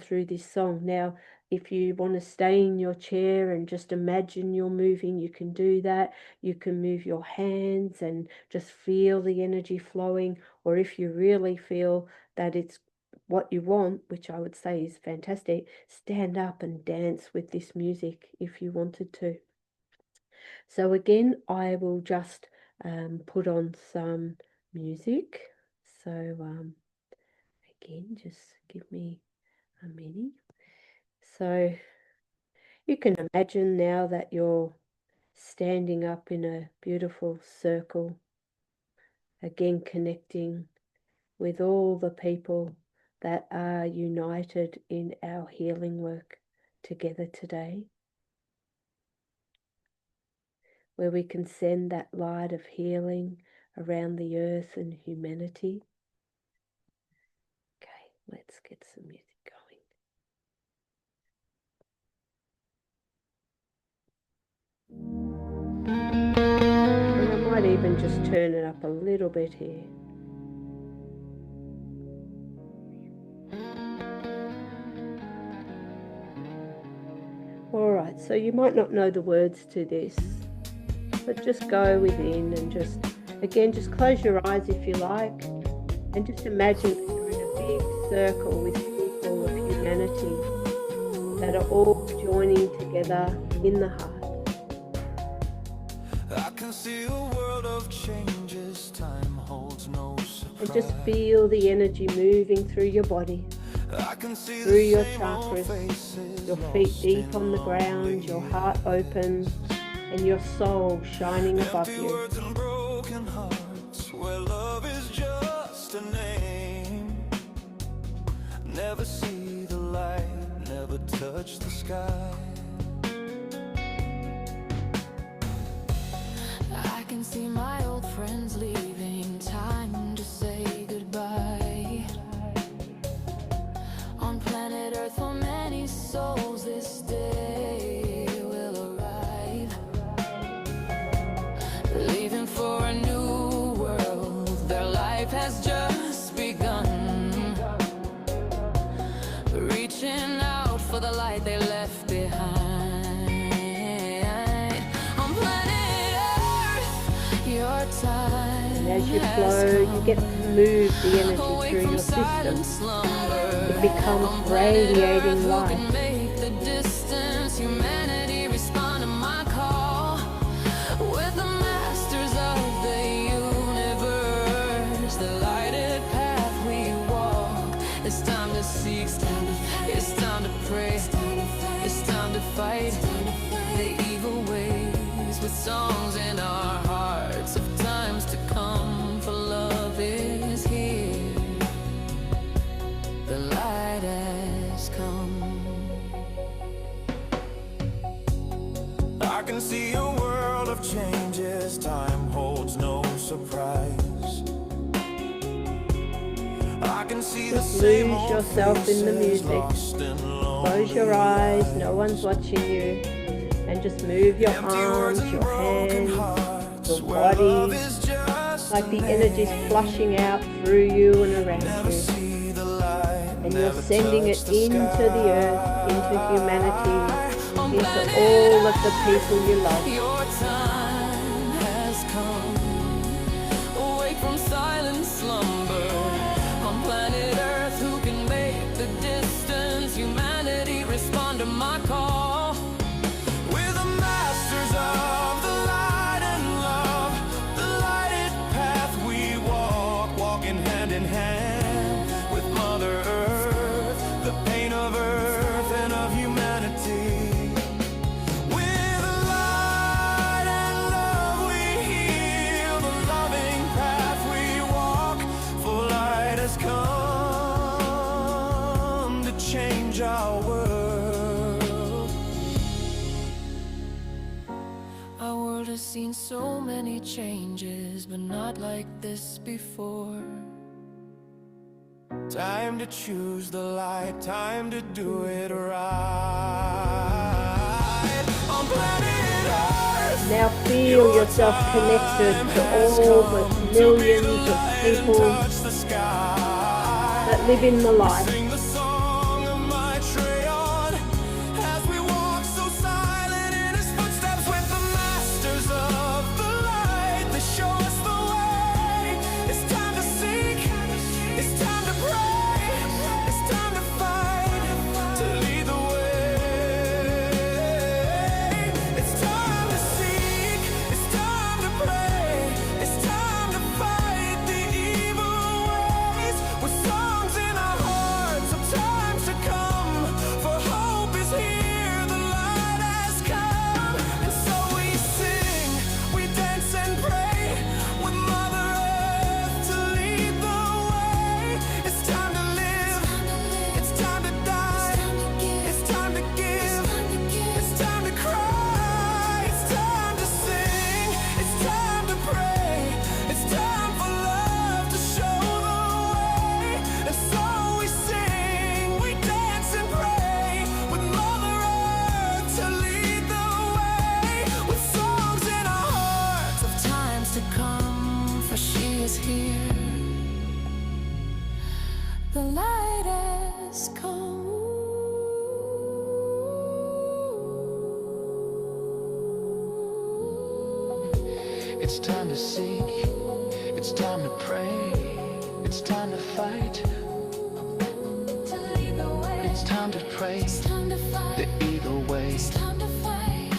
through this song. Now, if you want to stay in your chair and just imagine you're moving, you can do that. You can move your hands and just feel the energy flowing. Or if you really feel that it's what you want, which I would say is fantastic, stand up and dance with this music if you wanted to. So again, I will just put on some music. So again, just give me a minute. So you can imagine now that you're standing up in a beautiful circle, again connecting with all the people that are united in our healing work together today, where we can send that light of healing around the earth and humanity. Okay, let's get some music going. And I might even just turn it up a little bit here. Alright, so you might not know the words to this, but just go within and just close your eyes if you like, and just imagine that you're in a big circle with people of humanity that are all joining together in the heart. I can see a world of changes, time holds no surprise. And just feel the energy moving through your body, through your chakras, your feet deep on the ground, your heart open, and your soul shining above you. Words and broken hearts, where love is just a name. Never see the light, never touch the sky. I can see my old friends leaving, time to say goodbye. On planet Earth for many souls this day will arrive, leaving for a new world. Their life has just begun, reaching out for the light they left behind. On planet Earth, your time. And as you flow, you get to move the energy through your system. It becomes radiating light. Make the distance, humanity respond to my call. With the masters of the universe, the lighted path we walk. It's time to seek, it's time to pray, it's time to fight the evil ways with songs in our hearts of times to come. For love is here, the light has come. I can see a world of changes, time holds no surprise. I can see the Just same lose old yourself in the faces, music. lost in Close your lonely eyes, eyes. no one's watching you, and just move your Empty words arms, and your broken hands, hearts, your where love body, is just like a the name. energy's flushing out through you and around Never you. see the light, And you're never sending it touch the into the earth, into humanity, into all of the people you love. Your time has come. Awake from silent slumber. On planet Earth, who can make the distance? Humanity respond to my call. We're the masters of the light and love, the lighted path we walk, walking hand in hand with Mother Earth, the pain of Earth and of humanity. With light and love we heal, the loving path we walk, for light has come to change our world. Our world has seen so many changes, but not like this before. Time to choose the light, time to do it right. On planet Earth, Now feel yourself connected to all the millions of people touch the sky. that live in the light. Sing the song of my Trayon as we walk so silent in his footsteps with the masters of the light. They show us the way. It's time to seek, it's time to pray, it's time to fight, to lead the way. It's time to seek, it's time to pray, it's time to fight the evil ways with songs in our hearts of times to come. For hope is here, the light has come. And so we sing, we dance and pray with Mother Earth to lead the way. It's time to live, it's time to die, it's time to give, it's time to cry, it's time to sing, it's time to pray, it's time for love to show the way. And so we sing, we dance and pray with Mother Earth to lead the way, with songs in our hearts Of times to come, for she is here. The light has come. It's time to seek, it's time to pray, it's time to fight, To lead the way. it's time to pray It's time to fight. the eagle way. It's time to fight.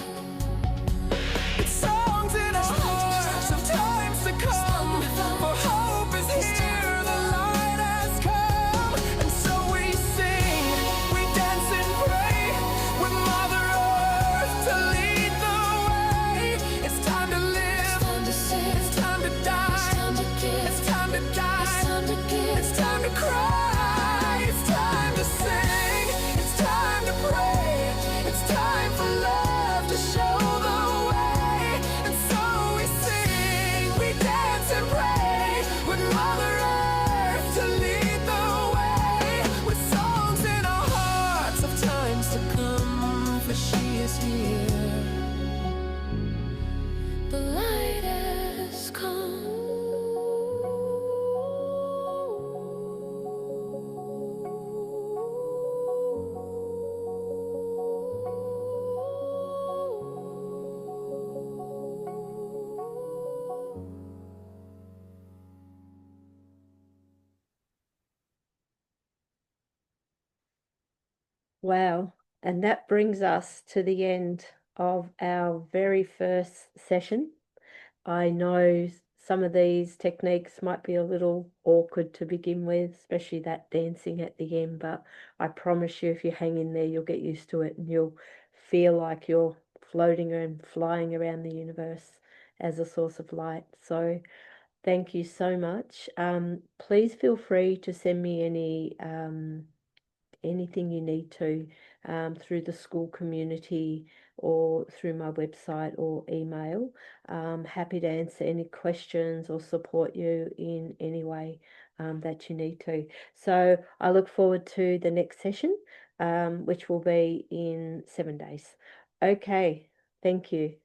It's songs in our hearts of times to come, for hope is here, the light has come. And so we sing, we dance and pray with Mother Earth to lead the way. Wow. And that brings us to the end of our very first session. I know some of these techniques might be a little awkward to begin with, especially that dancing at the end, but I promise you, if you hang in there, you'll get used to it and you'll feel like you're floating and flying around the universe as a source of light. So, thank you so much. Please feel free to send me anything you need to through the school community or through my website or email. Happy to answer any questions or support you in any way that you need to. So I look forward to the next session, which will be in 7 days. Okay, thank you.